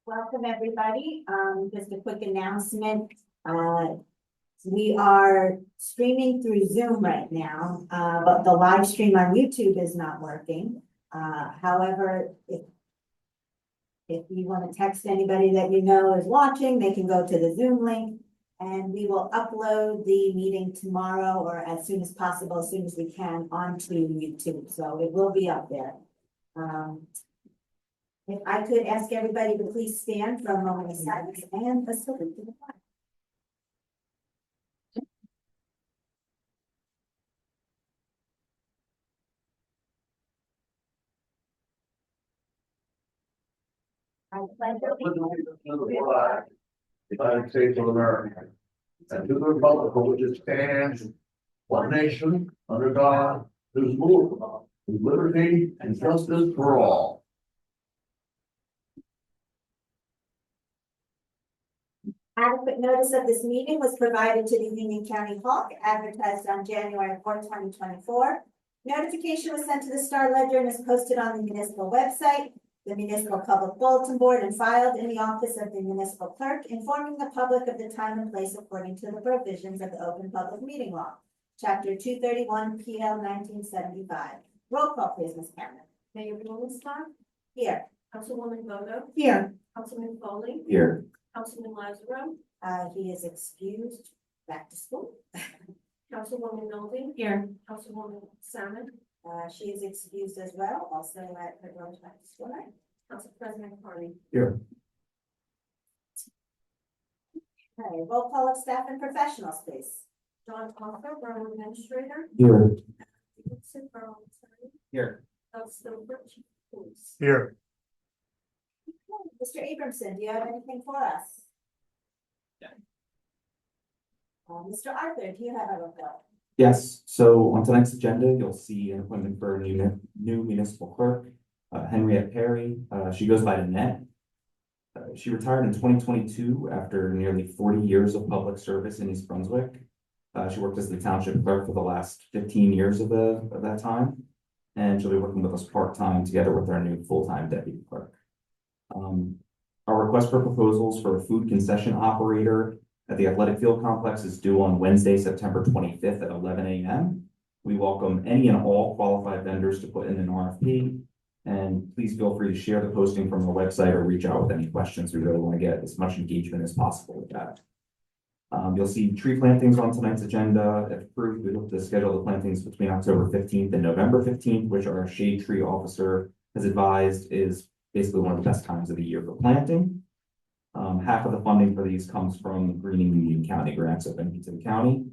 Welcome, everybody. Just a quick announcement. We are streaming through Zoom right now, but the live stream on YouTube is not working. However, if you want to text anybody that you know is watching, they can go to the Zoom link and we will upload the meeting tomorrow or as soon as possible, as soon as we can onto YouTube. So it will be up there. If I could ask everybody to please stand for a moment of silence and a salute to the flag. I pledge allegiance to the flag, United States of America, and to the republic for which it stands, one nation, under God, whose rule, with liberty and justice for all. Adequate notice of this meeting was provided to the Union County Hawk, advertised on January 4, 2024. Notification was sent to the Star Ledger and is posted on the municipal website, the municipal public bulletin board, and filed in the office of the municipal clerk, informing the public of the time and place according to the provisions of the Open Public Meeting Law, Chapter 231, PL 1975. Roll call, please, Ms. Cameron. Mayor Blumenstock. Here. Councilwoman Bogo. Here. Councilman Foley. Here. Councilman Lazaro. He is excused, back to school. Councilwoman Noldie. Here. Councilwoman Salmon. She is excused as well, also at her daughter's back to school. Council President Carney. Here. Okay, roll call of staff and professionals, please. John Offer, Borough Administrator. Here. Dixon, Borough Attorney. Here. Doug Stover, Chief of Police. Here. Mr. Abramson, do you have anything for us? Yeah. Mr. Arthur, do you have a report? Yes, so on tonight's agenda, you'll see an appointment for a new municipal clerk, Henriette Perry. She goes by Annette. She retired in 2022 after nearly 40 years of public service in East Brunswick. She worked as the township clerk for the last 15 years of that time, and she'll be working with us part-time together with our new full-time deputy clerk. Our request for proposals for a food concession operator at the athletic field complex is due on Wednesday, September 25th at 11 a.m. We welcome any and all qualified vendors to put in an RFP. And please feel free to share the posting from the website or reach out with any questions. We really want to get as much engagement as possible with that. You'll see tree plantings on tonight's agenda. If approved, we look to schedule the plantings between October 15th and November 15th, which our shade tree officer has advised is basically one of the best times of the year for planting. Half of the funding for these comes from Greening Union County grants open to the county.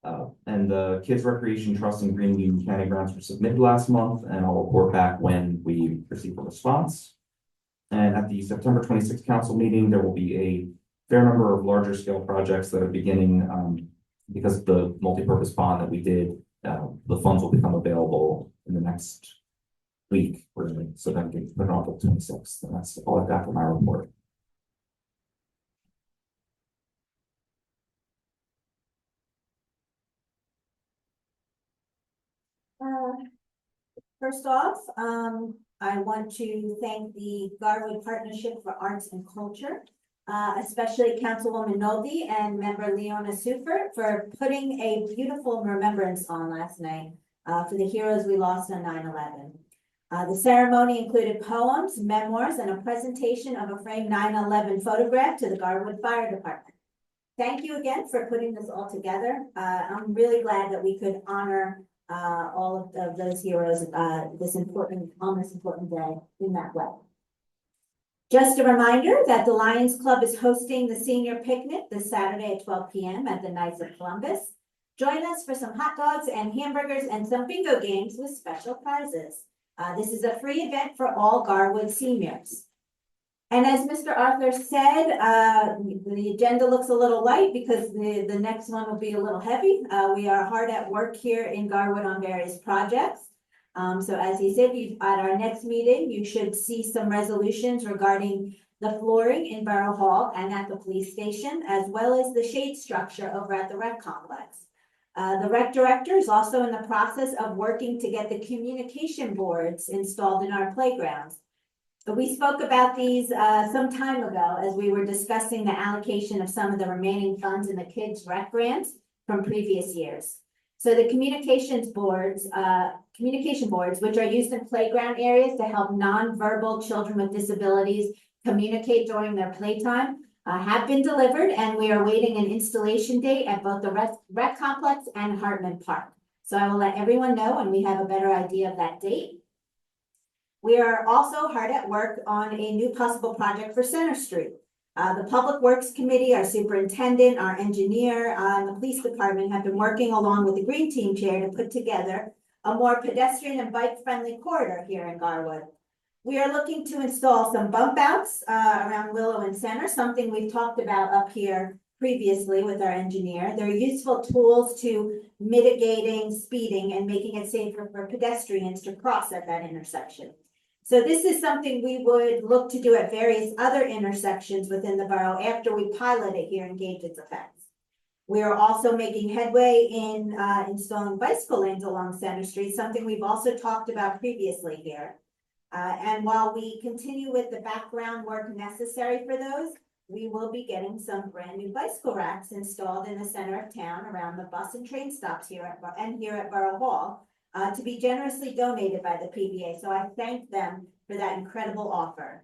And the Kids Recreation Trust and Green Union County grants were submitted last month, and I'll report back when we receive a response. And at the September 26th council meeting, there will be a fair number of larger scale projects that are beginning because of the multi-purpose bond that we did. The funds will become available in the next week, really, so then we can put it on the 26th. And that's all I've got for my report. First off, I want to thank the Garwood Partnership for Arts and Culture, especially Councilwoman Noldie and member Leona Sufert for putting a beautiful remembrance on last night for the heroes we lost on 9/11. The ceremony included poems, memoirs, and a presentation of a framed 9/11 photograph to the Garwood Fire Department. Thank you again for putting this all together. I'm really glad that we could honor all of those heroes on this important day in that way. Just a reminder that the Lions Club is hosting the senior picnic this Saturday at 12 p.m. at the Knights of Columbus. Join us for some hot dogs and hamburgers and some bingo games with special prizes. This is a free event for all Garwood seniors. And as Mr. Arthur said, the agenda looks a little light because the next one will be a little heavy. We are hard at work here in Garwood on various projects. So as he said, at our next meeting, you should see some resolutions regarding the flooring in Borough Hall and at the police station, as well as the shade structure over at the rec complex. The rec director is also in the process of working to get the communication boards installed in our playgrounds. We spoke about these some time ago as we were discussing the allocation of some of the remaining funds in the kids' rec grants from previous years. So the communication boards, which are used in playground areas to help nonverbal children with disabilities communicate during their playtime, have been delivered, and we are waiting an installation date at both the rec complex and Hartman Park. So I will let everyone know when we have a better idea of that date. We are also hard at work on a new possible project for Center Street. The Public Works Committee, our superintendent, our engineer, and the police department have been working along with the Green Team Chair to put together a more pedestrian and bike-friendly corridor here in Garwood. We are looking to install some bump outs around Willow and Center, something we've talked about up here previously with our engineer. They're useful tools to mitigating speeding and making it safer for pedestrians to cross at that intersection. So this is something we would look to do at various other intersections within the borough after we pilot it here and gauge its effects. We are also making headway in installing bicycle lanes along Center Street, something we've also talked about previously here. And while we continue with the background work necessary for those, we will be getting some brand new bicycle racks installed in the center of town around the bus and train stops here at Borough Hall to be generously donated by the PBA. So I thank them for that incredible offer.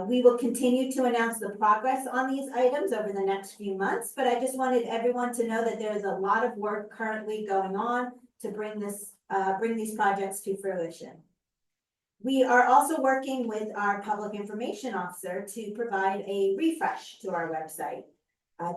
We will continue to announce the progress on these items over the next few months, but I just wanted everyone to know that there's a lot of work currently going on to bring these projects to fruition. We are also working with our public information officer to provide a refresh to our website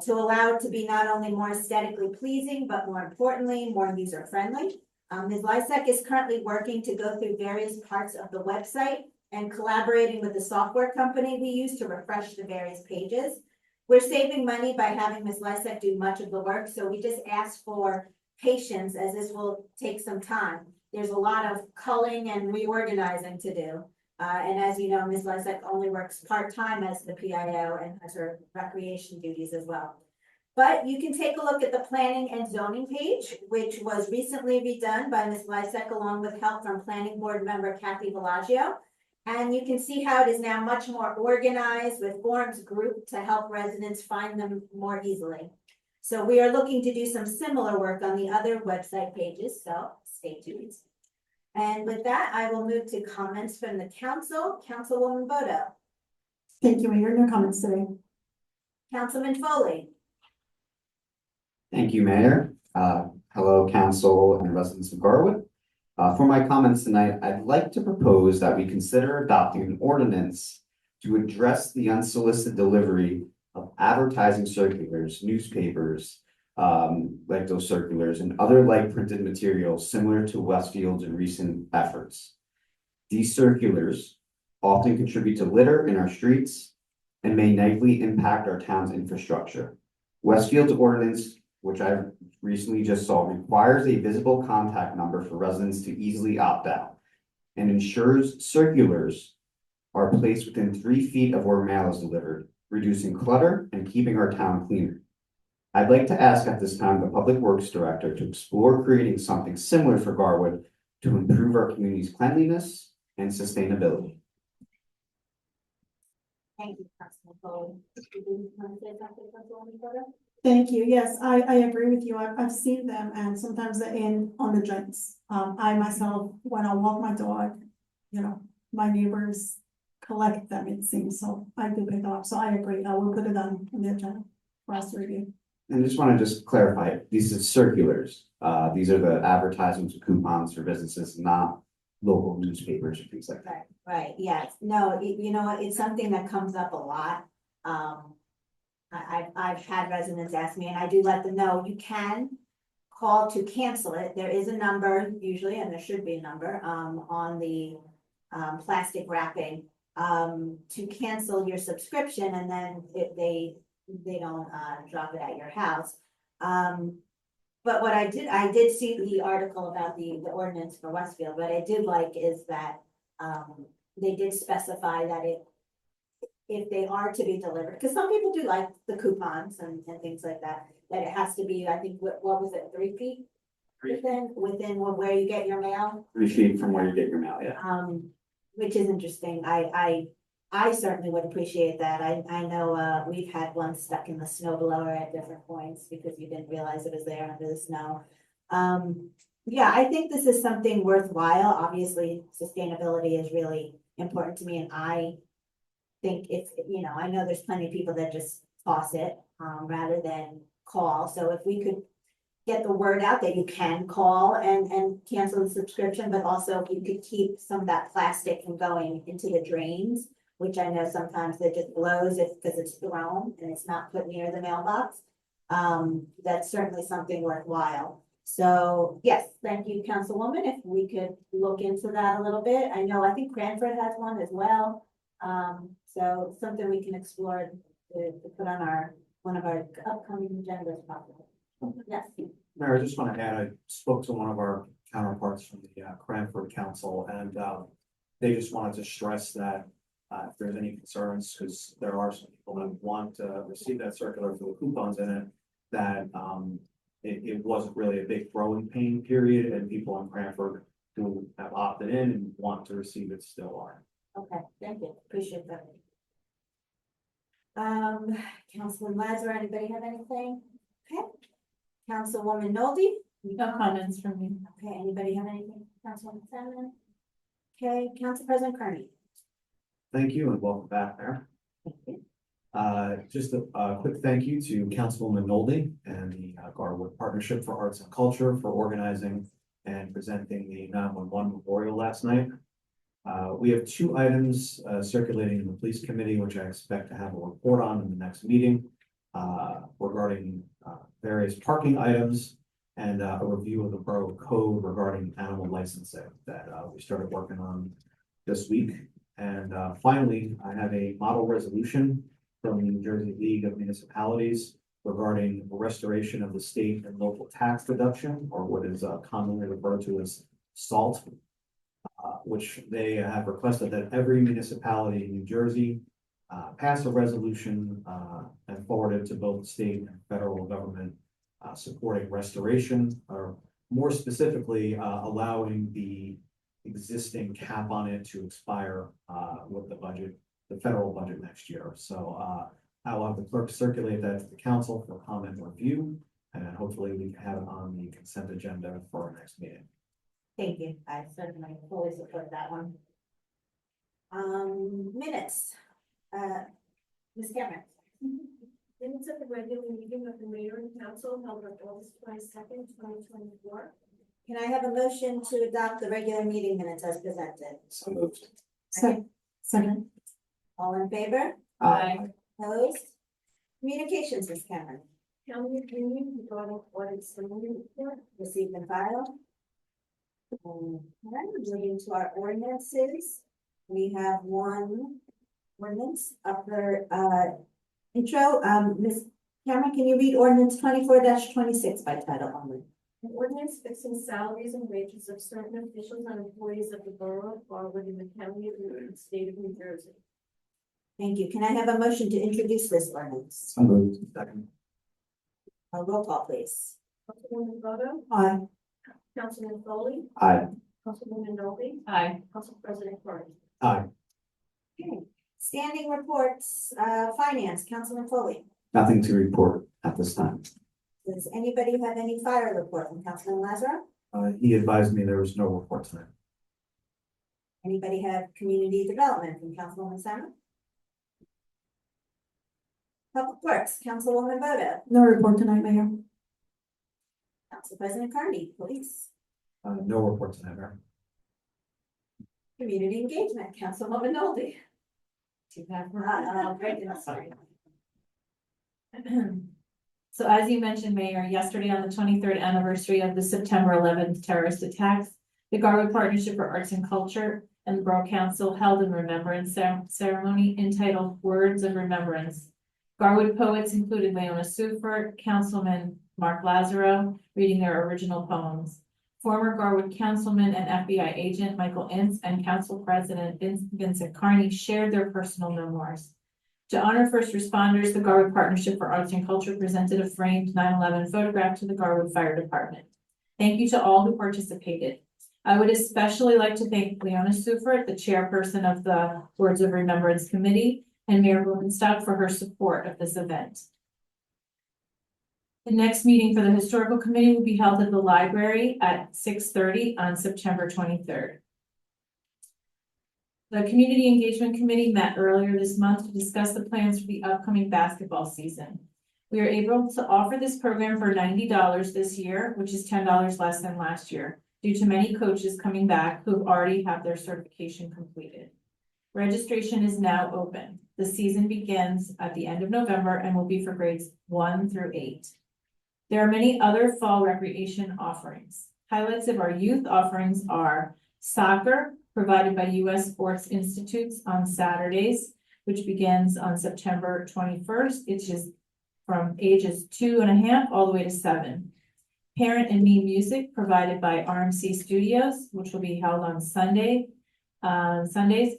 to allow it to be not only more aesthetically pleasing, but more importantly, more user-friendly. Ms. Lysek is currently working to go through various parts of the website and collaborating with the software company we use to refresh the various pages. We're saving money by having Ms. Lysek do much of the work, so we just ask for patience as this will take some time. There's a lot of culling and reorganizing to do. And as you know, Ms. Lysek only works part-time as the PIO and has her recreation duties as well. But you can take a look at the planning and zoning page, which was recently redone by Ms. Lysek along with help from planning board member Kathy Bellagio. And you can see how it is now much more organized with forms grouped to help residents find them more easily. So we are looking to do some similar work on the other website pages, so stay tuned. And with that, I will move to comments from the council. Councilwoman Bodo. Thank you, Mayor. No comments today. Councilman Foley. Thank you, Mayor. Hello, council and residents of Garwood. For my comments tonight, I'd like to propose that we consider adopting an ordinance to address the unsolicited delivery of advertising circulars, newspapers, like those circulars, and other like printed materials similar to Westfield's and recent efforts. These circulars often contribute to litter in our streets and may negatively impact our town's infrastructure. Westfield's ordinance, which I recently just saw, requires a visible contact number for residents to easily opt out and ensures circulars are placed within 3 feet of where mail is delivered, reducing clutter and keeping our town cleaner. I'd like to ask at this time the Public Works Director to explore creating something similar for Garwood to improve our community's cleanliness and sustainability. Thank you, Councilman Foley. Do you want to say something, Councilwoman Bodo? Thank you. Yes, I agree with you. I've seen them and sometimes they're on the joints. I myself, when I walk my dog, my neighbors collect them, it seems. So I do pick up. So I agree. I will put it on the agenda for us to review. And I just want to clarify, these are circulars. These are the advertisements, coupons for businesses, not local newspapers or things like that. Right, yes. No, you know what, it's something that comes up a lot. I've had residents ask me, and I do let them know, you can call to cancel it. There is a number usually, and there should be a number, on the plastic wrapping, to cancel your subscription, and then if they don't drop it at your house. But what I did see the article about the ordinance for Westfield. What I did like is that they did specify that if they are to be delivered, because some people do like the coupons and things like that, that it has to be, I think, what was it, 3 feet? Within where you get your mail? 3 feet from where you get your mail, yeah. which is interesting. I certainly would appreciate that. I know, we've had one stuck in the snow blower at different points because you didn't realize it was there under the snow. Yeah, I think this is something worthwhile. Obviously, sustainability is really important to me, and I think it's, I know there's plenty of people that just toss it, rather than call. So if we could get the word out that you can call and cancel the subscription, but also if you could keep some of that plastic from going into the drains, which I know sometimes it just blows because it's thrown and it's not put near the mailbox. That's certainly something worthwhile. So yes, thank you, Councilwoman. If we could look into that a little bit. I think Cranford has one as well. So something we can explore to put on one of our upcoming agendas probably. Yes. Mayor, I just want to add, I spoke to one of our counterparts from the Cranford Council, and they just wanted to stress that if there's any concerns, because there are some people that want to receive that circular for the coupons in it, that it wasn't really a big growing pain period, and people in Cranford who have opted in and want to receive it still are. Okay, thank you. Appreciate that. Councilman Lazar, anybody have anything? Okay. Councilwoman Noldy? No comments from me. Okay, anybody have anything? Councilwoman Salmon? Okay, Council President Carney? Thank you and welcome back, Mayor. Thank you. Just a quick thank you to Councilwoman Noldy and the Garwood Partnership for Arts and Culture for organizing and presenting the 911 memorial last night. We have two items circulating in the police committee, which I expect to have a report on in the next meeting regarding various parking items and a review of the borough code regarding animal licensing that we started working on this week. And finally, I have a model resolution from the New Jersey League of Municipalities regarding the restoration of the state and local tax deduction, or what is commonly referred to as SALT, which they have requested that every municipality in New Jersey pass a resolution and forward it to both the state and federal government supporting restoration, or more specifically, allowing the existing cap on it to expire with the federal budget next year. So I will have the clerk circulate that to the council for comment or review, and hopefully we can have it on the consent agenda for our next meeting. Thank you. I certainly fully support that one. Minutes. Ms. Cameron? Minutes of the regular meeting of the mayor and council held on August 22nd, 2024. Can I have a motion to adopt the regular meeting minutes as presented? So moved. Second. All in favor? Aye. Opposed? Communications, Ms. Cameron? County opinion regarding audit summary report. Received and filed. Moving to our ordinances. We have one ordinance upper intro. Ms. Cameron, can you read ordinance 24-26 by title only? An ordinance fixing salaries and wages of certain officials and employees of the borough of Garwood in the county of Newton, state of New Jersey. Thank you. Can I have a motion to introduce this ordinance? So moved. Second. A roll call, please. Councilwoman Bodo, Aye. Councilman Foley, Aye. Councilwoman Nolby, Aye. Council President Carney. Aye. Okay. Standing reports, finance, Councilman Foley. Nothing to report at this time. Does anybody have any fire report from Councilman Lazaro? He advised me there was no report tonight. Anybody have community development from Councilwoman Simon? Public Works, Councilwoman Bodo. No report tonight, Mayor. Council President Carney, Police. No report tonight, Mayor. Community Engagement, Councilwoman Noldy. Too bad we're not, great, sorry. So as you mentioned, Mayor, yesterday on the 23rd anniversary of the September 11th terrorist attacks, the Garwood Partnership for Arts and Culture and the Borough Council held a remembrance ceremony entitled Words of Remembrance. Garwood poets included Leona Sufert, Councilman Mark Lazaro, reading their original poems. Former Garwood Councilman and FBI agent Michael Ince and Council President Vincent Carney shared their personal memoirs. To honor first responders, the Garwood Partnership for Arts and Culture presented a framed 9/11 photograph to the Garwood Fire Department. Thank you to all who participated. I would especially like to thank Leona Sufert, the chairperson of the Words of Remembrance Committee, and Mayor Blumenstock for her support of this event. The next meeting for the Historical Committee will be held at the library at 6:30 on September 23rd. The Community Engagement Committee met earlier this month to discuss the plans for the upcoming basketball season. We are able to offer this program for $90 this year, which is $10 less than last year, due to many coaches coming back who already have their certification completed. Registration is now open. The season begins at the end of November and will be for grades 1 through 8. There are many other fall recreation offerings. Highlights of our youth offerings are soccer, provided by U.S. Sports Institutes on Saturdays, which begins on September 21st. It's just from ages 2.5 all the way to 7. Parent and Me Music, provided by RMC Studios, which will be held on Sundays,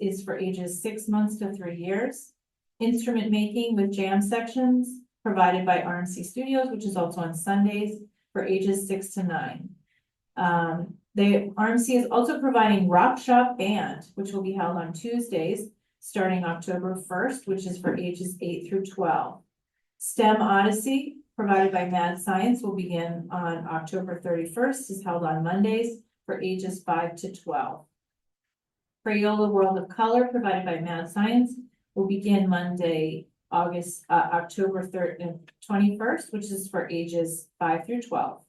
is for ages 6 months to 3 years. Instrument Making with Jam Sections, provided by RMC Studios, which is also on Sundays for ages 6 to 9. The RMC is also providing Rock Shop Band, which will be held on Tuesdays, starting October 1st, which is for ages 8 through 12. STEM Odyssey, provided by Mad Science, will begin on October 31st, is held on Mondays for ages 5 to 12. Crayola World of Color, provided by Mad Science, will begin Monday, October 21st, which is for ages 5 through 12.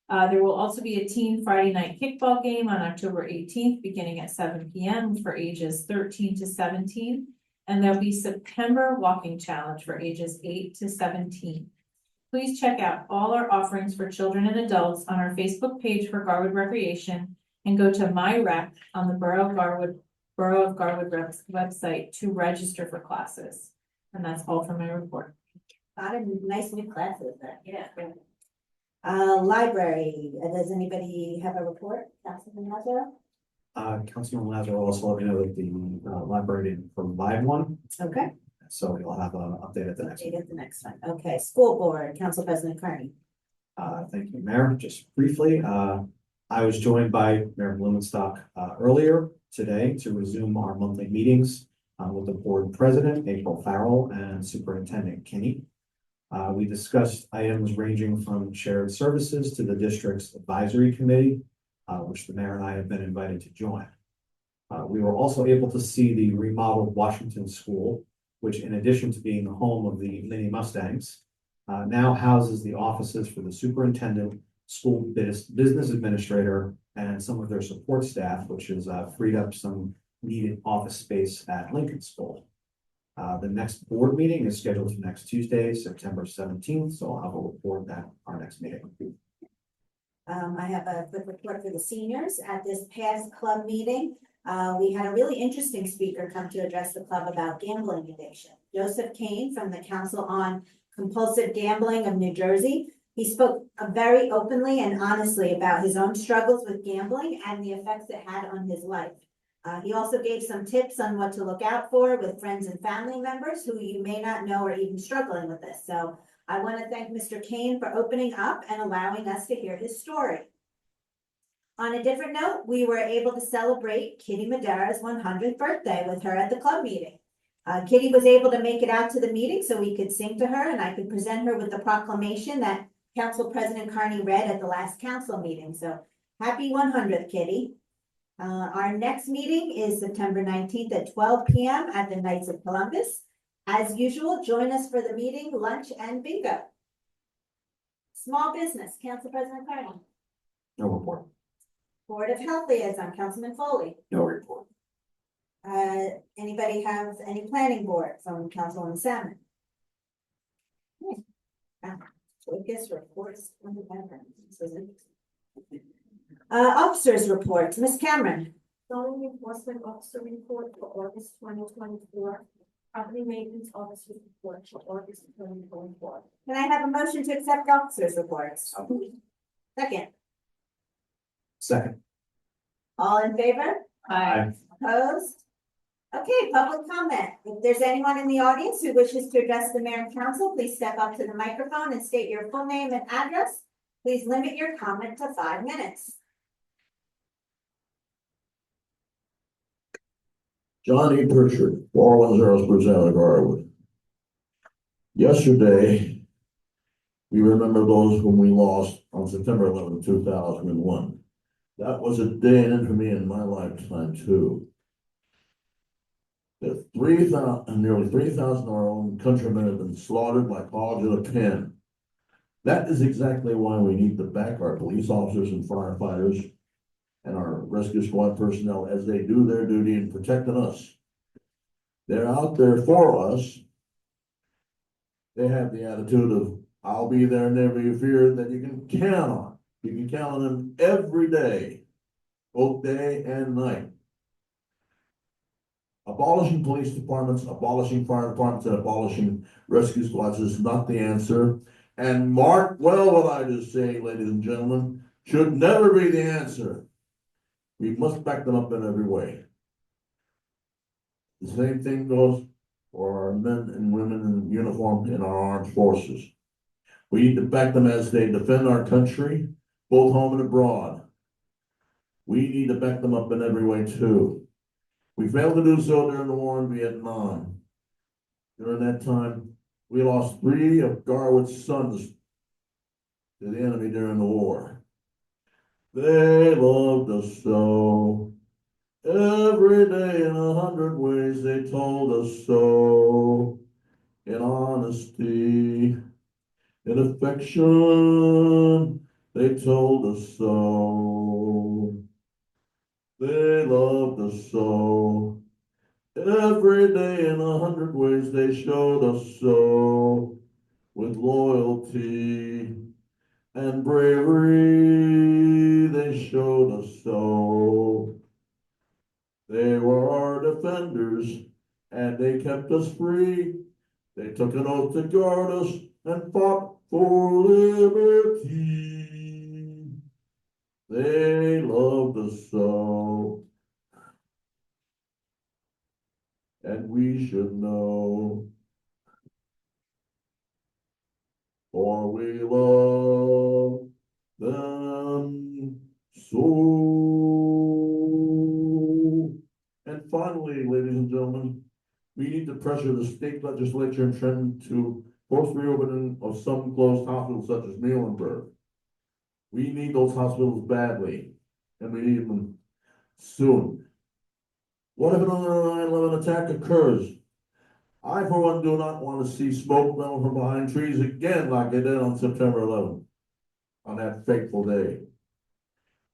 There will also be a teen Friday night kickball game on October 18th, beginning at 7 p.m. for ages 13 to 17. And there'll be September walking challenge for ages 8 to 17. Please check out all our offerings for children and adults on our Facebook page for Garwood Recreation and go to My Rec on the Borough of Garwood website to register for classes. And that's all for my report. A lot of nice new classes there. Yeah. Library, does anybody have a report? Councilman Lazaro? Councilman Lazaro also let me know that the library didn't provide one, Okay, so you'll have an update at the next update one. at the next one. Okay, School Board, Council President Carney. Thank you, Mayor. Just briefly, I was joined by Mayor Blumenstock earlier today to resume our monthly meetings with the board president, April Farrell, and Superintendent Kinney. We discussed items ranging from shared services to the district's advisory committee, which the mayor and I have been invited to join. We were also able to see the remodeled Washington School, which in addition to being the home of the Mini Mustangs, now houses the offices for the superintendent, school business administrator, and some of their support staff, which has freed up some needed office space at Lincoln School. The next board meeting is scheduled for next Tuesday, September 17th, so I'll have a report at our next meeting. I have a quick report for the seniors. At this past club meeting, we had a really interesting speaker come to address the club about gambling addiction. Joseph Kane from the Council on Compulsive Gambling of New Jersey. He spoke very openly and honestly about his own struggles with gambling and the effects it had on his life. He also gave some tips on what to look out for with friends and family members who you may not know are even struggling with this. So I want to thank Mr. Kane for opening up and allowing us to hear his story. On a different note, we were able to celebrate Kitty Madera's 100th birthday with her at the club meeting. Kitty was able to make it out to the meeting so we could sing to her and I could present her with the proclamation that Council President Carney read at the last council meeting. So happy 100th, Kitty. Our next meeting is September 19th at 12 p.m. at the Knights of Columbus. As usual, join us for the meeting, lunch, and bingo. Small business, Council President Carney. No report. Board of Health Liaison, Councilman Foley. No report. Anybody have any planning board from Councilwoman Salmon? So I guess reports from the background. This is interesting. Officers reports, Ms. Cameron. Zoning enforcement officer report for August 2024. Property maintenance officer report for August 2024. Can I have a motion to accept officers reports? Second, Second. all in favor? Aye. Opposed? Okay, public comment. If there's anyone in the audience who wishes to address the mayor and council, please step up to the microphone and state your full name and address. Please limit your comment to 5 minutes. Johnny Pritchard, 410 Spruce Alley, Garwood. Yesterday, we remember those whom we lost on September 11, 2001. That was a day in infamy in my lifetime, too. That 3,000, nearly 3,000 of our own countrymen have been slaughtered like hogs in a pen. That is exactly why we need to back our police officers and firefighters and our rescue squad personnel as they do their duty in protecting us. They're out there for us. They have the attitude of, I'll be there, never you fear, that you can count on. You can count on them every day, both day and night. Abolishing police departments, abolishing fire departments, and abolishing rescue squads is not the answer. And mark well what I just say, ladies and gentlemen, should never be the answer. We must back them up in every way. The same thing goes for our men and women in uniform in our armed forces. We need to back them as they defend our country, both home and abroad. We need to back them up in every way too. We failed to do so during the war in Vietnam. During that time, we lost 3 of Garwood's sons to the enemy during the war. They loved us so. Every day in 100 ways they told us so. In honesty, in affection, they told us so. They loved us so. Every day in 100 ways they showed us so. With loyalty and bravery they showed us so. They were our defenders and they kept us free. They took an oath to guard us and fought for liberty. They loved us so. And we should know. For we love them so. And finally, ladies and gentlemen, we need to pressure the state legislature and Trenton to force reopening of some closed hospitals such as Muhlenberg. We need those hospitals badly, and we need them soon. What if another 9/11 attack occurs? I, for one, do not want to see smoke coming from behind trees again like they did on September 11th, on that fateful day.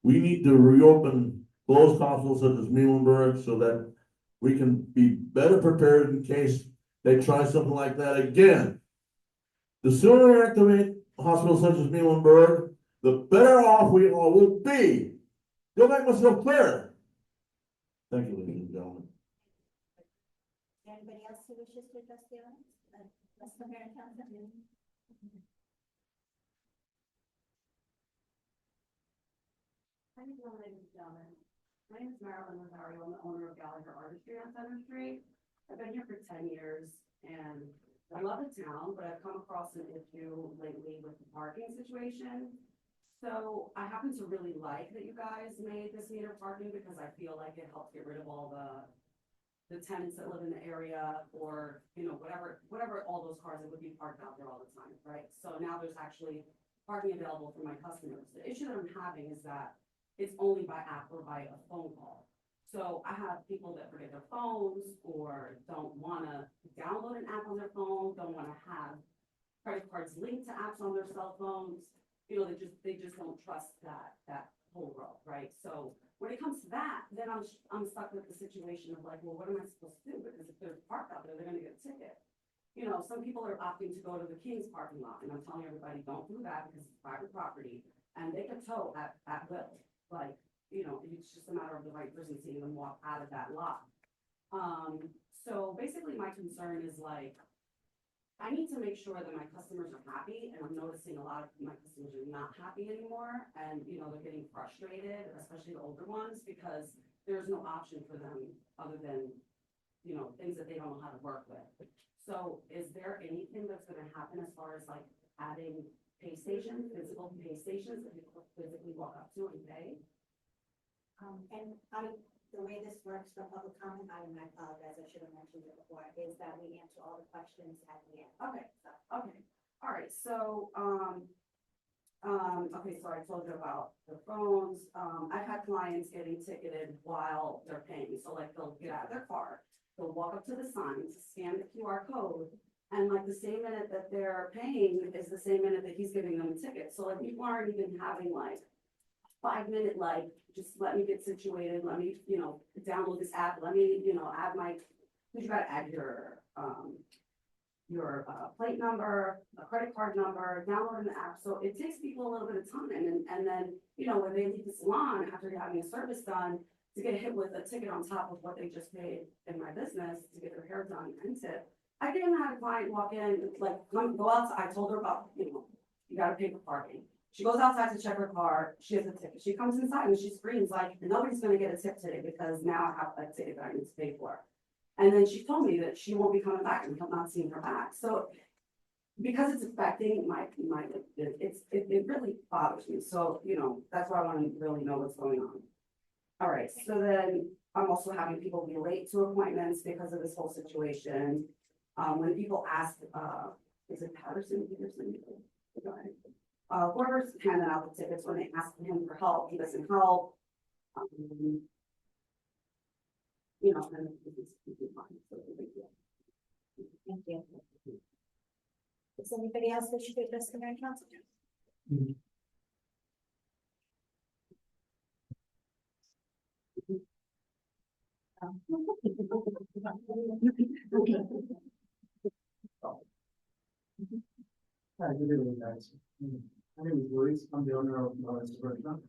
We need to reopen closed hospitals such as Muhlenberg so that we can be better prepared in case they try something like that again. The sooner we activate hospitals such as Muhlenberg, the better off we all will be. You'll make myself clear. Thank you, ladies and gentlemen. Anybody else who wishes to address the audience? Let's come here and count them in. Hi, ladies and gentlemen. My name is Marilyn Rosario. I'm the owner of Gallagher Artistry on Center Street. I've been here for 10 years and I love the town, but I've come across an issue lately with the parking situation. So I happen to really like that you guys made this meter parking because I feel like it helps get rid of all the tenants that live in the area or, you know, whatever all those cars that would be parked out there all the time, right? So now there's actually parking available for my customers. The issue that I'm having is that it's only by app or by a phone call. So I have people that forget their phones or don't want to download an app on their phone, don't want to have credit cards linked to apps on their cell phones. You know, they just don't trust that whole world, right? So when it comes to that, then I'm stuck with the situation of like, well, what am I supposed to do? Because if they're parked out there, they're going to get a ticket. You know, some people are opting to go to the King's parking lot, and I'm telling everybody, don't do that because it's private property, and they can tow at will. Like, you know, it's just a matter of the right person seeing them walk out of that lot. So basically my concern is like, I need to make sure that my customers are happy, and I'm noticing a lot of my customers are not happy anymore, and, you know, they're getting frustrated, especially the older ones, because there's no option for them other than, you know, things that they don't know how to work with. So is there anything that's gonna happen as far as like adding pay stations, physical pay stations that people physically walk up to and pay? And I the way this works for public comment, I apologize, I should have mentioned it before, is that we answer all the questions at the end. Okay, okay, all right, so, okay, so I told you about the phones, I've had clients getting ticketed while they're paying, so like they'll get out of their car, they'll walk up to the signs, scan the QR code, and like the same minute that they're paying is the same minute that he's giving them a ticket, so like people aren't even having like 5 minute, like, just let me get situated, let me, download this app, let me, add my, you gotta add your plate number, a credit card number, downloading the app, so it takes people a little bit of time, and then, when they leave the salon after having a service done, to get hit with a ticket on top of what they just paid in my business to get their hair done and tip. I didn't have a client walk in, like, go outside, I told her about, you gotta pay for parking. She goes outside to check her car, she has a ticket, she comes inside and she screams like, nobody's gonna get a tip today because now I have a ticket that I need to pay for. And then she told me that she won't be coming back and I'm not seeing her back, so. Because it's affecting it really bothers me, so, that's why I wanna really know what's going on. All right, so then I'm also having people be late to appointments because of this whole situation. When people ask, is it Peterson? Whoever's handing out the tickets, when they ask him for help, he doesn't help. And it's fine, so it's a big deal. Thank you. Does anybody else wish to address the mayor and council? Hi, good evening, guys. My name is Luis. I'm the owner of this restaurant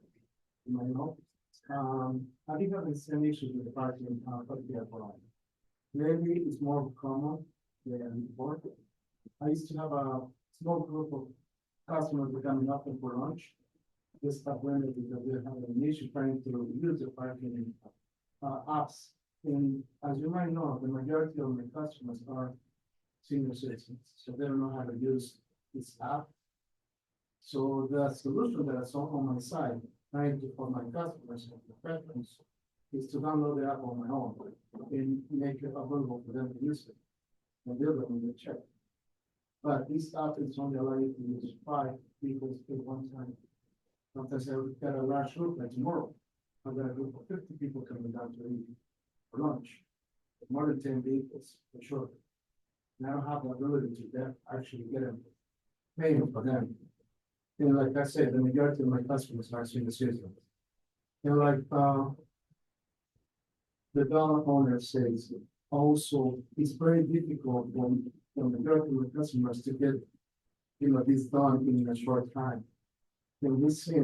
in my home. I think I've been same issues with the parking, for the airport. Maybe it's more common than before. I used to have a small group of customers coming up for lunch. This stuff went because they have an issue trying to use the parking apps. And as you might know, the majority of my customers are senior citizens, so they don't know how to use this app. So the solution that I saw on my side, trying to for my customers and the preference, is to download the app on my own and make it available for them to use it. And they're going to check. But this app is only allowing you to use 5 people at one time. Sometimes I've got a large group like tomorrow. I've got a group of 50 people coming down to eat for lunch. More than 10 vehicles for sure. And I don't have the ability to then actually get a payment for them. And like I said, the majority of my customers are senior citizens. And like the dollar owner says, also it's very difficult when the majority of the customers to get this done in a short time. And we see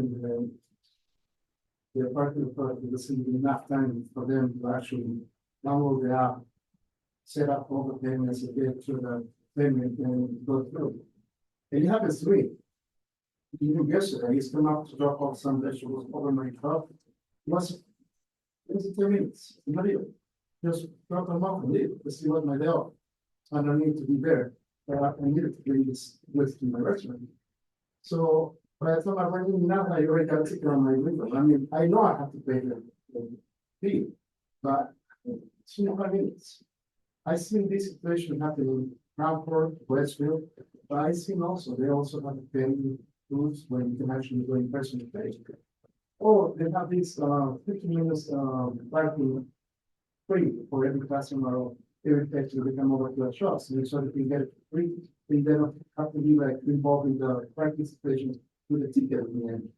the parking authority doesn't give enough time for them to actually download the app, set up all the payments and get to the payment and go through. And it happens to me. Even yesterday, he's come up to drop off some vegetables over my truck. It was 10 minutes, not even. Just drop them off and leave to see what my day off. I don't need to be there. I needed to bring this with to my restaurant. So by the time I went in now, I already got a ticket on my window. I mean, I know I have to pay the fee, but it's 5 minutes. I've seen this situation happen in Frankfurt, Westfield, but I've seen also, they also have to pay rules when you can actually go in person to pay. Or they have this 15 minutes parking free for every customer or every person to come over to a shop, so that you get it free. They don't have to be like involved in the parking situation with a ticket at the end.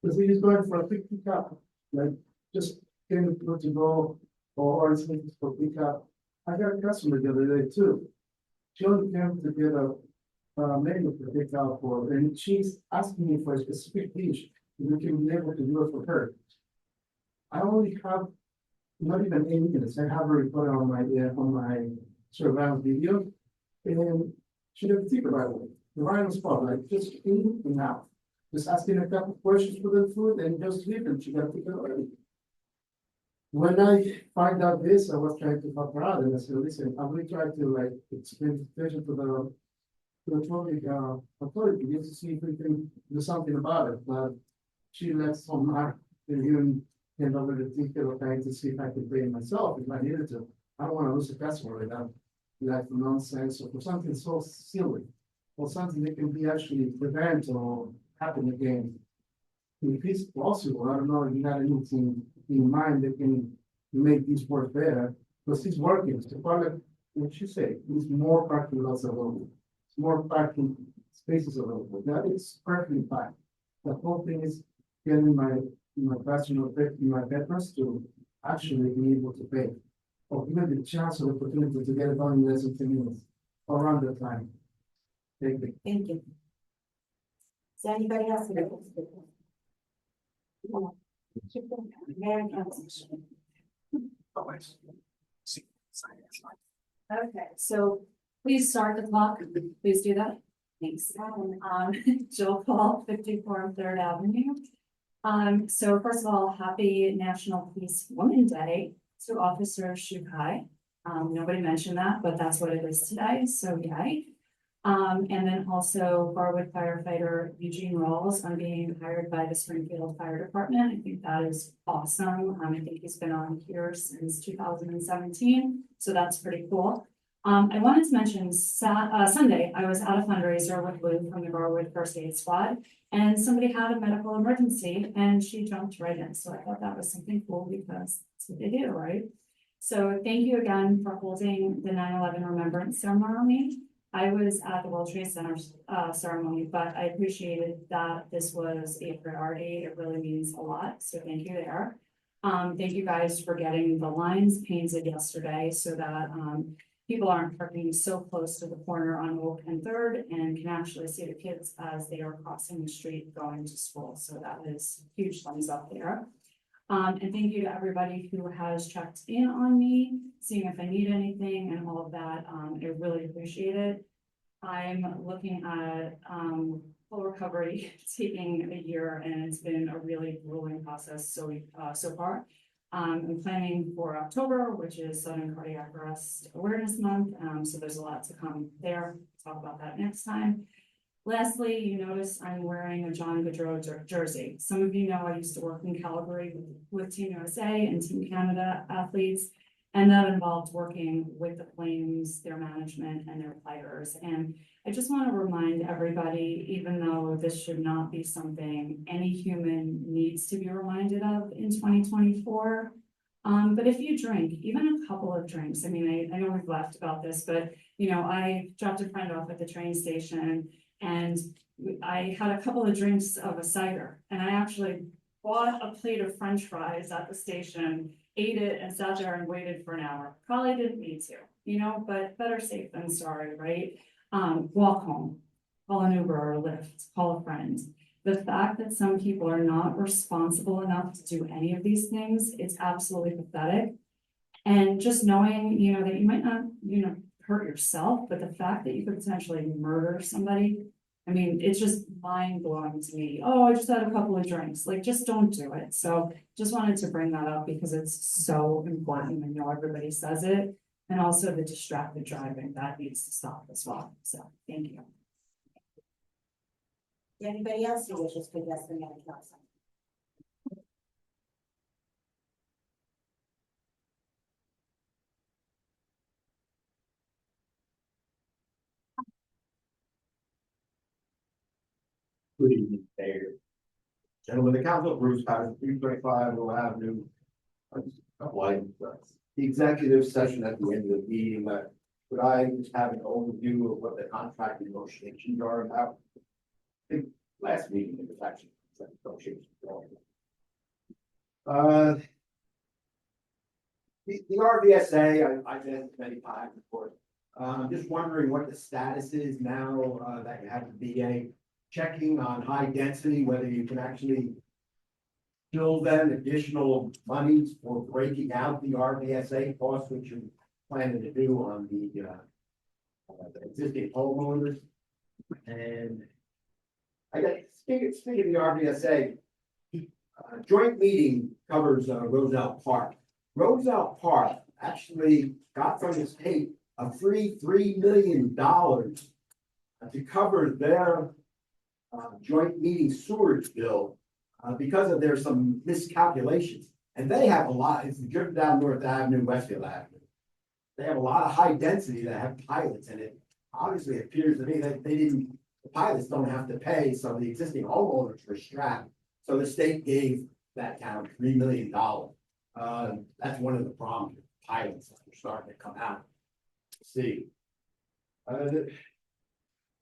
Because he's going for a quick pickup, like just getting good to go or it's for pickup. I got a customer the other day too. She only came to get a menu to pick out for, and she's asking me for a specific dish. We can be able to do it for her. I only have not even 8 minutes. I have her report on my surveillance video, and she didn't think right away. Right on the spot, like just in and out. Just asking a couple questions for the food and just leave and she got to pick it already. When I find out this, I was trying to help her out and I said, listen, I'm going to try to like explain the situation to the public authority just to see if we can do something about it. But she left some mark and even came over to detail bank to see if I could pay it myself if I needed to. I don't wanna lose a customer without, like, nonsense or for something so silly. Or something that can be actually prevent or happen again. If it's possible, I don't know, if you got anything in mind that can make this work better, because it's working, the product, what you say, is more parking lots available. It's more parking spaces available, that is perfectly fine. The whole thing is getting my personal, my veterans to actually be able to pay. Or even the chance or opportunity to get it done in less than 10 minutes, around the time. Thank you. Thank you. Is there anybody else? Mayor and council. Okay, so please start the clock. Please do that. Thanks. Jill Paul, 54 Third Avenue. So first of all, happy National Police Women Day to Officer Shukai. Nobody mentioned that, but that's what it is today, so yay. And then also Garwood firefighter Eugene Rawls on being hired by the Springfield Fire Department. I think that is awesome. I think he's been on here since 2017, so that's pretty cool. I wanted to mention Sunday, I was at a fundraiser with Lou from the Garwood First Aid Squad, and somebody had a medical emergency and she jumped right in. So I thought that was something cool because that's what they do, right? So thank you again for holding the 9/11 Remembrance Ceremony. I was at the World Trade Center ceremony, but I appreciated that this was a priority. It really means a lot, so thank you there. Thank you guys for getting the lines painted yesterday so that people aren't parking so close to the corner on Oak and Third and can actually see the kids as they are crossing the street going to school. So that is huge thumbs up there. And thank you to everybody who has checked in on me, seeing if I need anything and all of that. I really appreciate it. I'm looking at full recovery taking a year, and it's been a really grueling process so far. I'm planning for October, which is Southern Cardiac Arrest Awareness Month. So there's a lot to come there. Talk about that next time. Lastly, you notice I'm wearing a John Gaudreau jersey. Some of you know I used to work in Calgary with Team USA and Team Canada athletes, and that involved working with the Flames, their management, and their players. And I just want to remind everybody, even though this should not be something any human needs to be reminded of in 2024, but if you drink, even a couple of drinks, I mean, I know we've laughed about this, but you know, I dropped a friend off at the train station and I had a couple of drinks of a cider, and I actually bought a plate of French fries at the station, ate it, and sat there and waited for an hour. Probably didn't need to, you know, but better safe than sorry, right? Walk home, call an Uber or a Lyft, call a friend. The fact that some people are not responsible enough to do any of these things, it's absolutely pathetic. And just knowing, you know, that you might not, you know, hurt yourself, but the fact that you could potentially murder somebody, I mean, it's just mind blowing to me. Oh, I just had a couple of drinks. Like, just don't do it. So just wanted to bring that up because it's so important. I know everybody says it. And also the distracted driving, that needs to stop as well. So thank you. Anybody else who wishes to address the mayor and council? Good evening, Mayor. Gentlemen, the council, Bruce Patterson, 325 Will Avenue. Couple items. The executive session at the end of the meeting, could I just have an overview of what the contract negotiations are about? I think last meeting, it was actually negotiations. The RVSA, I've been many times, of course. I'm just wondering what the status is now that you have the VA checking on high density, whether you can actually bill them additional monies for breaking out the RVSA costs, which you're planning to do on the existing homeowners. And I got, speaking of the RVSA, joint meeting covers Roselle Park. Roselle Park actually got from the state a free $3 million to cover their joint meeting sewerage bill because of their some miscalculations. And they have a lot, if you driven down North Avenue, Westfield Avenue. They have a lot of high density that have pilots in it. Obviously, it appears to me that they didn't, the pilots don't have to pay, so the existing homeowners were strapped. So the state gave that town $3 million. That's one of the problems with pilots that are starting to come out. See.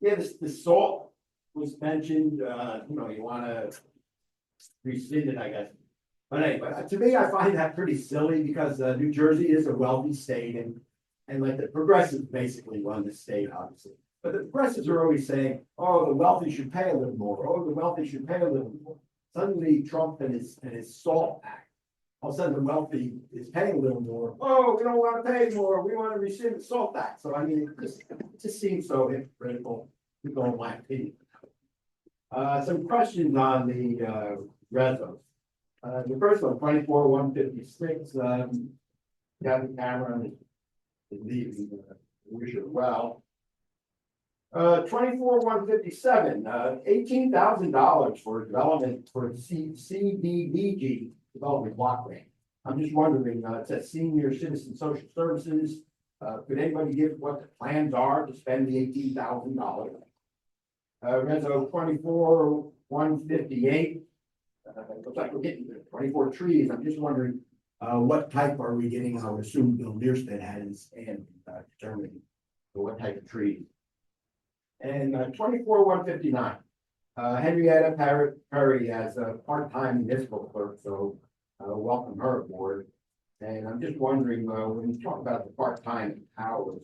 Yeah, the salt was mentioned, you wanna rescind it, I guess. But anyway, to me, I find that pretty silly because New Jersey is a wealthy state and like the progressives basically run the state, obviously. But the progressives are always saying, oh, the wealthy should pay a little more, oh, the wealthy should pay a little more. Suddenly Trump and his SALT Act, all of a sudden the wealthy is paying a little more. Oh, we don't want to pay more, we want to rescind the SALT Act. So I mean, it just seems so hypocritical, in my opinion. Some questions on the resos. The first one, 24-156, Gavin Cameron is leaving, wish her well. 24-157, $18,000 for development for CDBG development block grant. I'm just wondering, it says senior citizen social services. Could anybody give what the plans are to spend the $18,000? Reso 24-158. Looks like we're getting to 24 trees. I'm just wondering, what type are we getting? I would assume Bill Bierstead has and determining what type of trees. And 24-159. Henrietta Perry as a part-time municipal clerk, so welcome her aboard. And I'm just wondering, when you talk about the part-time hours,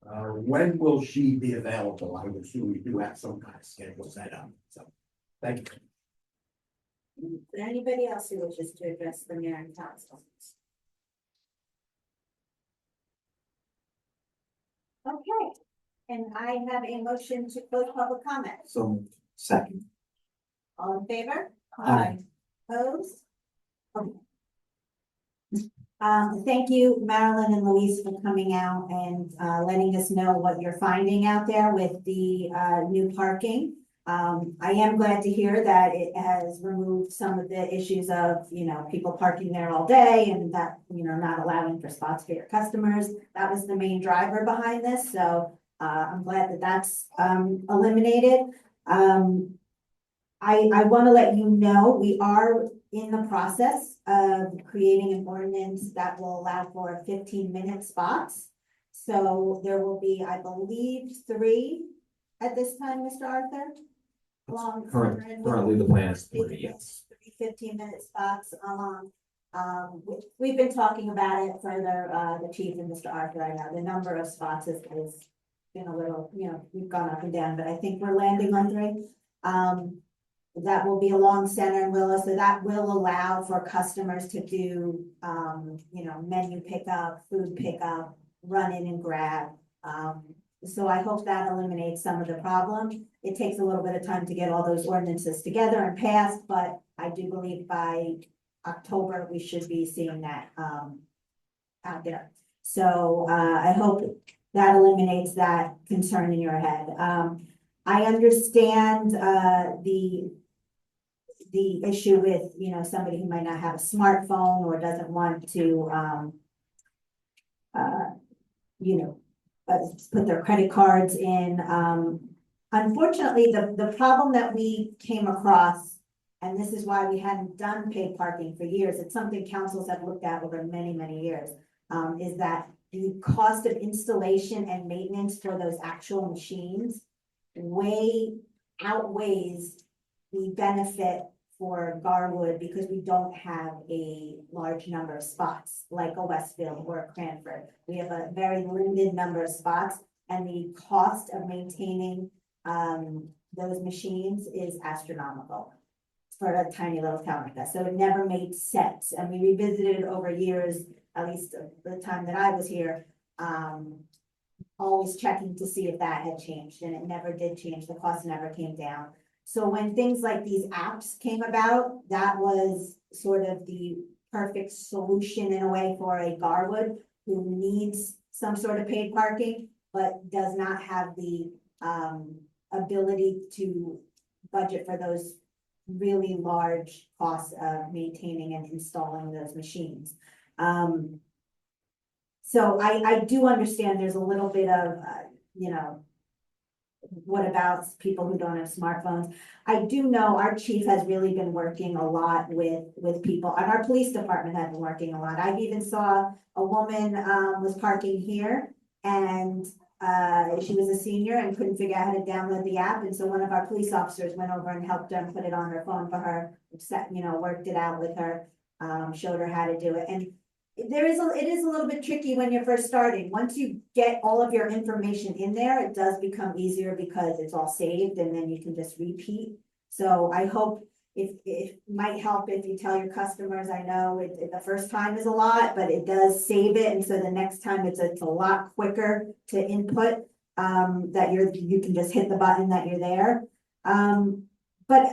when will she be available? I would assume we do have some kind of schedule set up. So, thank you. Is there anybody else who wishes to address the mayor and council? Okay, and I have a motion to close public comment. So, second. All in favor? Aye. Opposed? Okay. Thank you, Marilyn and Louise, for coming out and letting us know what you're finding out there with the new parking. I am glad to hear that it has removed some of the issues of, people parking there all day and that, not allowing for spots for your customers. That was the main driver behind this, so I'm glad that that's eliminated. I want to let you know, we are in the process of creating an ordinance that will allow for 15-minute spots. So there will be, I believe, 3 at this time, Mr. Arthur. Currently the plan is 3, yes. 3 15-minute spots along. We've been talking about it further, the chief and Mr. Arthur. I know the number of spots has been a little, we've gone up and down, but I think we're landing on 3. That will be along Center and Willow, so that will allow for customers to do, menu pickup, food pickup, run in and grab. So I hope that eliminates some of the problem. It takes a little bit of time to get all those ordinances together and passed, but I do believe by October, we should be seeing that, out there. So, I hope that eliminates that concern in your head. I understand, the issue with, somebody who might not have a smartphone or doesn't want to, put their credit cards in. Unfortunately, the problem that we came across, and this is why we hadn't done paid parking for years, it's something councils have looked at over many, many years, is that the cost of installation and maintenance for those actual machines way outweighs the benefit for Garwood because we don't have a large number of spots like a Westfield or a Cranford. We have a very limited number of spots and the cost of maintaining those machines is astronomical for a tiny little town like that. So it never made sense. And we revisited it over years, at least the time that I was here, always checking to see if that had changed, and it never did change. The cost never came down. So when things like these apps came about, that was sort of the perfect solution in a way for a Garwood who needs some sort of paid parking, but does not have the ability to budget for those really large costs of maintaining and installing those machines. So I do understand there's a little bit of, you know, what about people who don't have smartphones? I do know our chief has really been working a lot with people, and our police department has been working a lot. I've even saw a woman, was parking here, and she was a senior and couldn't figure out how to download the app, and so one of our police officers went over and helped her and put it on her phone for her, you know, worked it out with her, showed her how to do it, and it is a little bit tricky when you're first starting. Once you get all of your information in there, it does become easier because it's all saved and then you can just repeat. So I hope it might help if you tell your customers, I know the first time is a lot, but it does save it. And so the next time it's a lot quicker to input, that you can just hit the button that you're there. But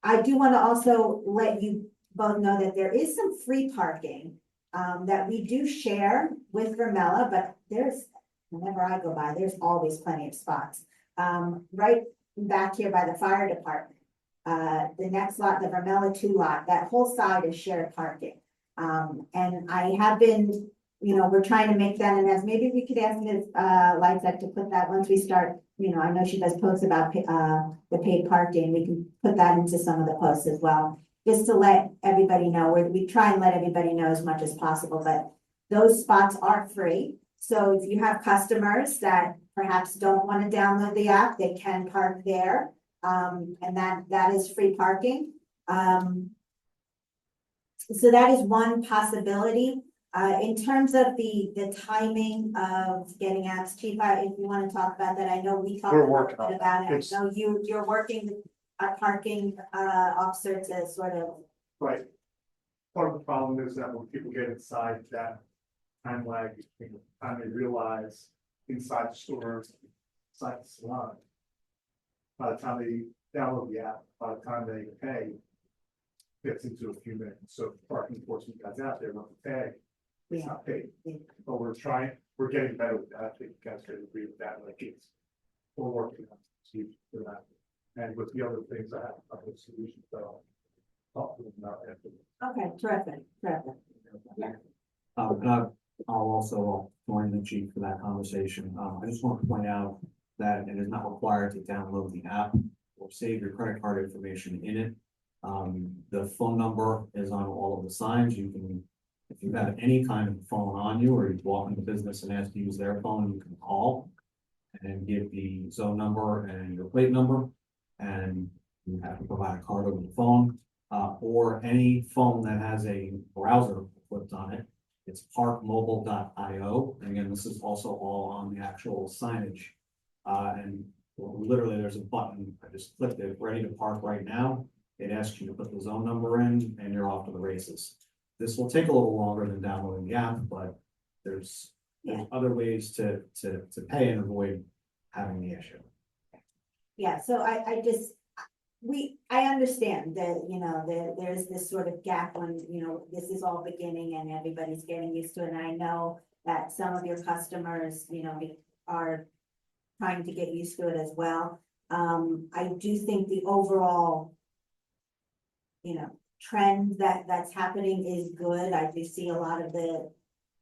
I do want to also let you both know that there is some free parking that we do share with Vermella, but whenever I go by, there's always plenty of spots. Right back here by the fire department, the next lot, the Vermella 2 lot, that whole side is shared parking. And I have been, you know, we're trying to make that, and as maybe we could ask Ms. Lysak to put that once we start, you know, I know she does posts about the paid parking, we can put that into some of the posts as well. Just to let everybody know, we try and let everybody know as much as possible, but those spots are free. So if you have customers that perhaps don't want to download the app, they can park there. And that is free parking. So that is one possibility. In terms of the timing of getting apps, Chief, if you want to talk about that, I know we talked We're a little working bit on about it. it. So you're working with our parking officer to sort of. Right. Part of the problem is that when people get inside, that time lag between the time they realize inside the store, inside the salon. By the time they download the app, by the time they pay, gets into a few minutes. So parking enforcement guys out there want to pay, it's not paid. Yeah. But we're getting better with that. I think you guys could agree with that, like we're working on solutions for that. And with the other things, I have other solutions that I'll talk to them about after. Okay, terrific. And I'll also join the chief for that conversation. I just want to point out that it is not required to download the app or save your credit card information in it. The phone number is on all of the signs. You can, if you have any kind of phone on you, or you walk into business and ask to use their phone, you can call and give the zone number and your plate number, and you have to provide a card over the phone, or any phone that has a browser equipped on it. It's parkmobile.io. And again, this is also all on the actual signage. And literally there's a button, I just clicked it, ready to park right now. It asks you to put the zone number in and you're off to the races. This will take a little longer than downloading the app, but there's other ways to pay and avoid having the issue. Yeah, so I understand that, you know, there's this sort of gap when, you know, this is all beginning and everybody's getting used to it. And I know that some of your customers, you know, are trying to get used to it as well. I do think the overall, you know, trend that's happening is good. I do see a lot of the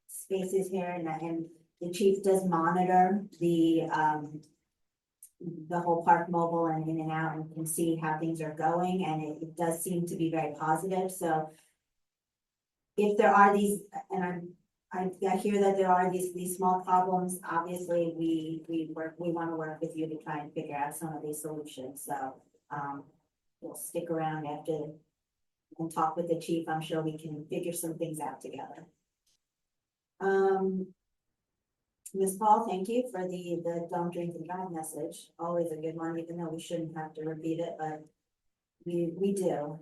spaces here, and the chief does monitor the whole Park Mobile and in and out, and can see how things are going, and it does seem to be very positive. So if there are these, and I hear that there are these small problems, obviously we want to work with you to try and figure out some of these solutions. So we'll stick around after and talk with the chief. I'm sure we can figure some things out together. Ms. Paul, thank you for the don't drink and drive message. Always a good one, even though we shouldn't have to repeat it, but we do.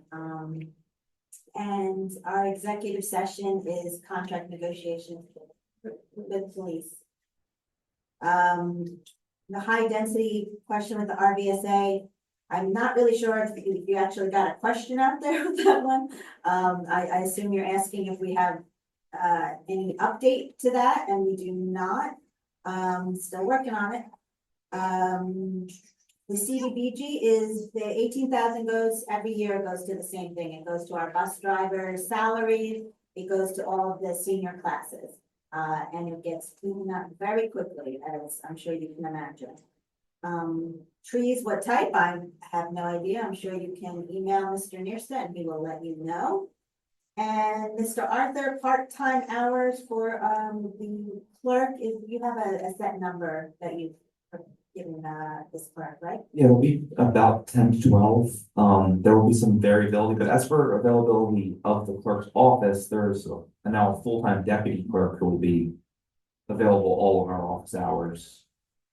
And our executive session is contract negotiations with police. The high density question with the RVSA, I'm not really sure if you actually got a question out there with that one. I assume you're asking if we have any update to that, and we do not. Still working on it. The CDBG is, the 18,000 goes, every year goes to the same thing. It goes to our bus drivers' salaries. It goes to all of the senior classes. And it gets eaten up very quickly, as I'm sure you can imagine. Trees, what type? I have no idea. I'm sure you can email Mr. Niersta and he will let you know. And Mr. Arthur, part-time hours for, the clerk, if you have a set number that you've given, this clerk, right? Yeah, it'll be about 10 to 12. There will be some variability, but as for availability of the clerk's office, there's a now a full-time deputy clerk who will be available all of our office hours.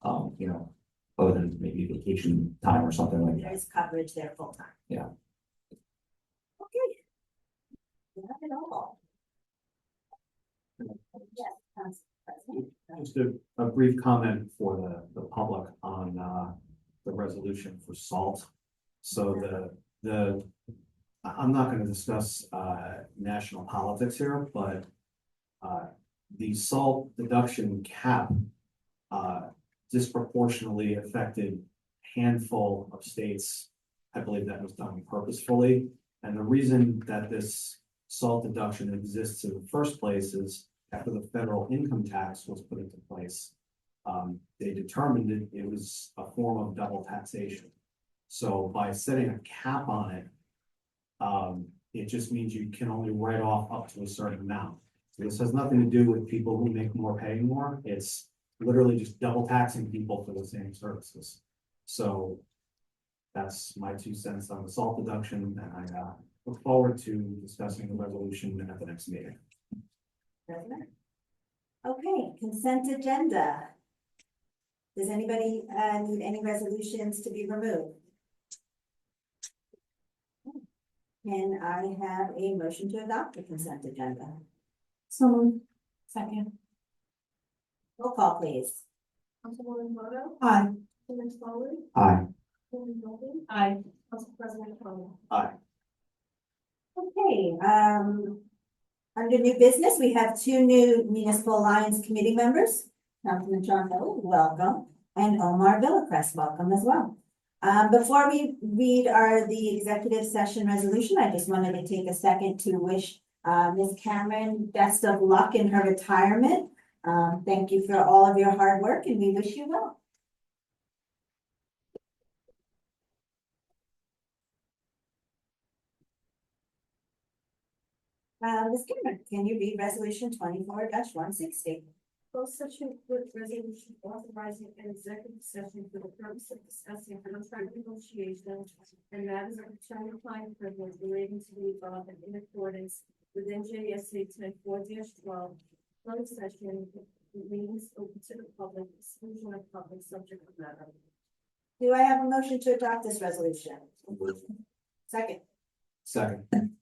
You know, other than maybe vacation time or something like There that. is coverage there full-time. Yeah. Okay. You have it all. Yes, Council President. Just a brief comment for the public on, the resolution for salt. So I'm not gonna discuss, national politics here, but, the salt deduction cap, disproportionately affected handful of states. I believe that was done purposefully. And the reason that this salt deduction exists in the first place is after the federal income tax was put into place, they determined it was a form of double taxation. So by setting a cap on it, it just means you can only write off up to a certain amount. So this has nothing to do with people who make more paying more. It's literally just double taxing people for the same services. So that's my 2 cents on the salt deduction, and I look forward to discussing the resolution at the next meeting. President. Okay, consent agenda. Does anybody need any resolutions to be removed? Can I have a motion to adopt the consent agenda? So, Second. Roll call, please. Councilwoman Moto, aye. Councilman Foley, Aye. Councilman Goldman, Aye. Council President Connell. Okay, under new business, we have 2 new Municipal Alliance Committee members. Councilman John Hill, welcome, and Omar Villacrest, welcome as well. Before we read the executive session resolution, I just wanted to take a second to wish Ms. Cameron best of luck in her retirement. Thank you for all of your hard work and we wish you well. Ms. Cameron, can you read resolution 24-160? Closed session with resolution authorizing an executive session for the purpose of discussing contract negotiations and matters of attorney-client privilege relating to the above and in accordance with NJSA 10-4-12. Closed session meetings open to the public, exclusion of public subject matter. Do I have a motion to adopt this resolution? Second, Second.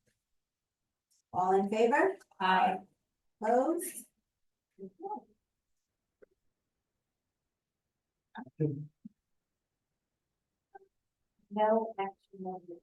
all in favor? Aye. Opposed? No action.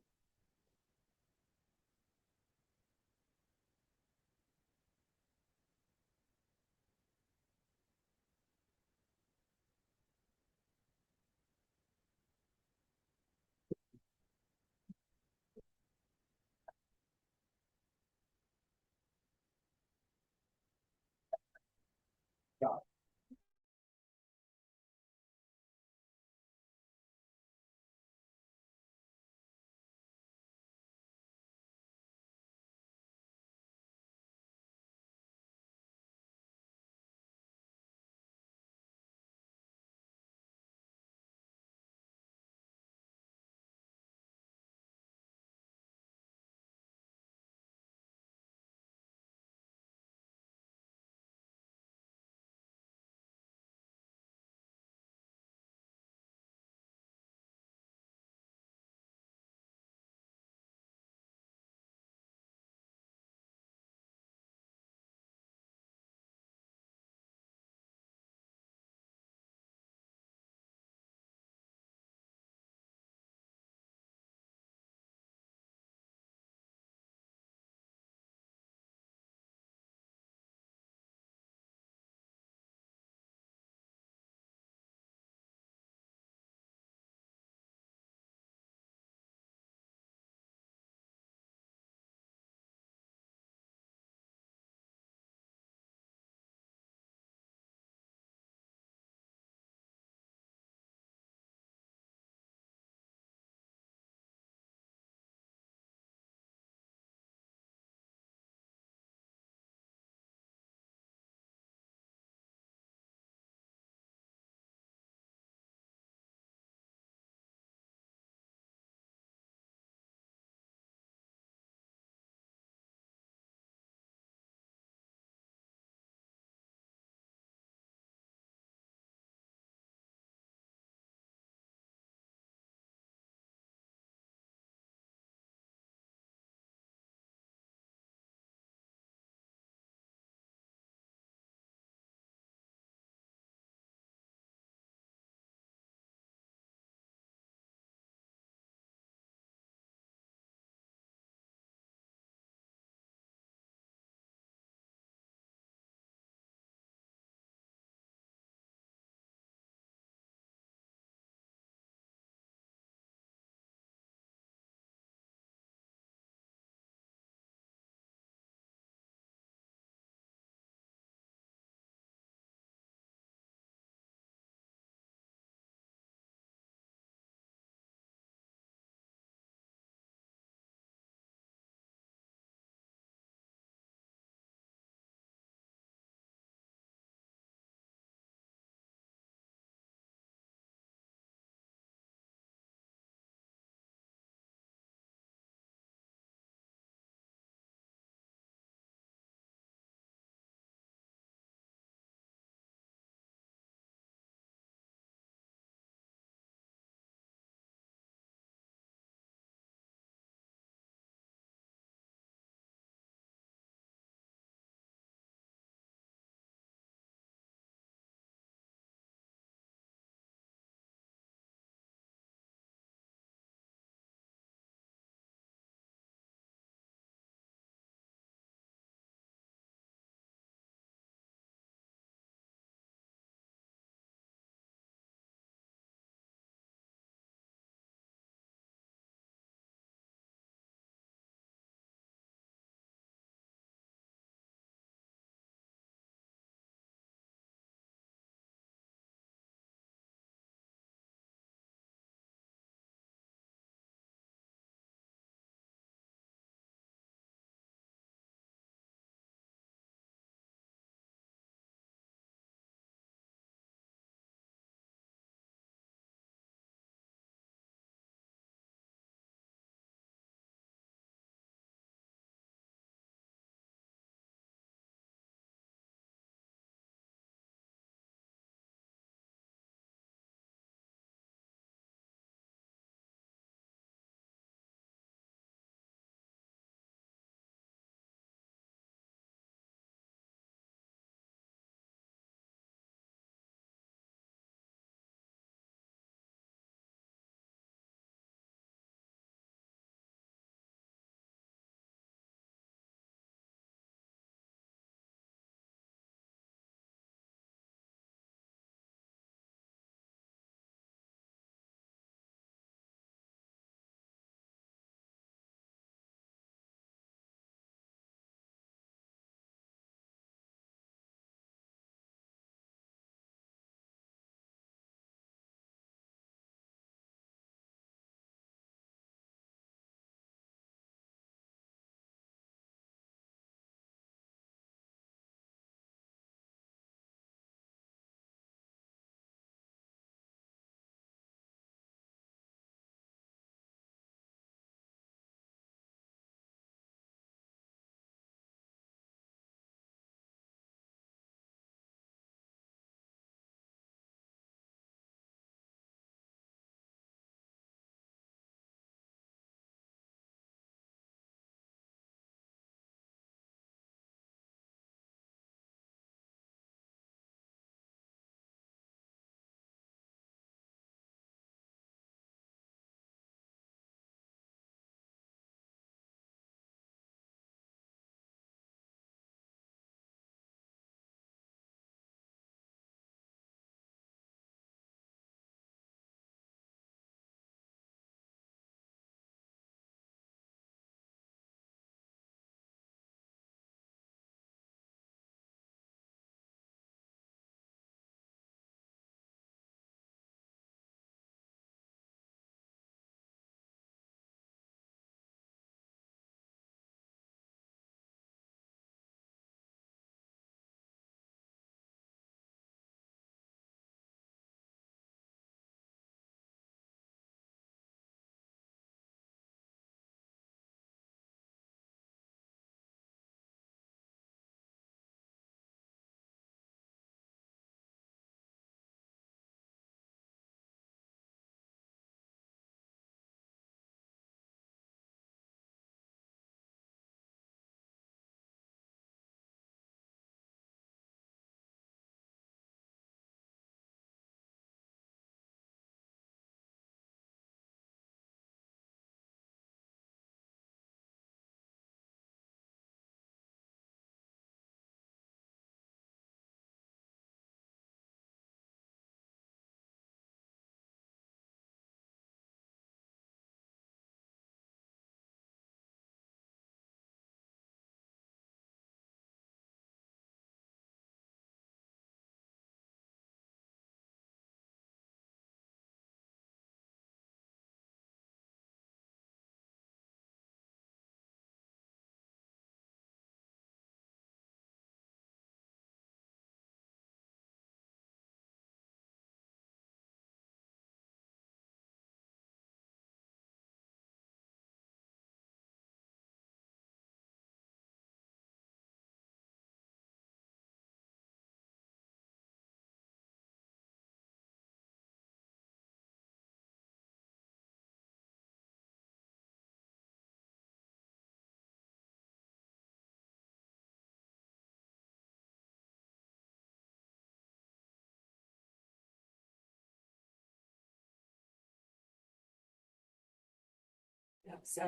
So.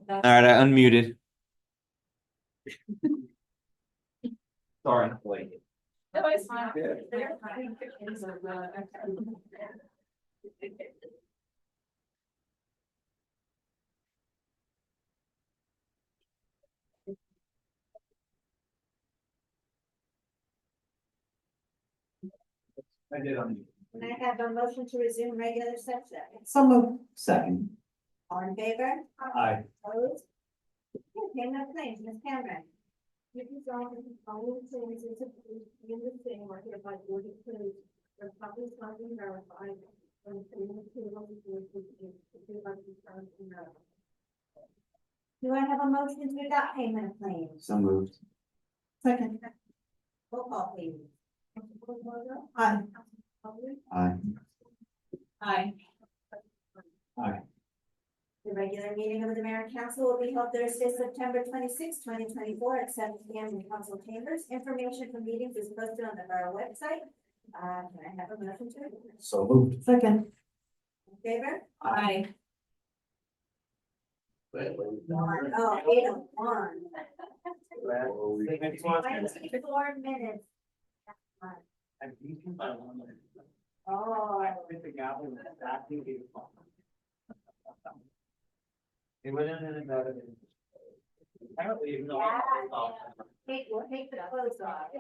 All right, I unmuted. Sorry. No, it's fine. I did on. Can I have a motion to resume regular session? So moved. Second. All in favor? Aye. Opposed? Okay, payment of claims, Ms. Cameron. If you don't, if you follow the changes into the same or hereby board of claims, the property is not being verified. And the payment to the local board is returned in the. Do I have a motion to adopt payment of claims? So moved. Second. Roll call, please. Aye. Aye. Aye. The regular meeting of the mayor and council will be held Thursday, September 26, 2024, at 7 p.m. in council chambers. Information for meetings is posted on the borough website. Can I have a motion to it? So moved. Second. In favor? Aye. Oh, 8:01. 24 minutes. Oh. It went in and out of it. Apparently, We'll take the clothes off.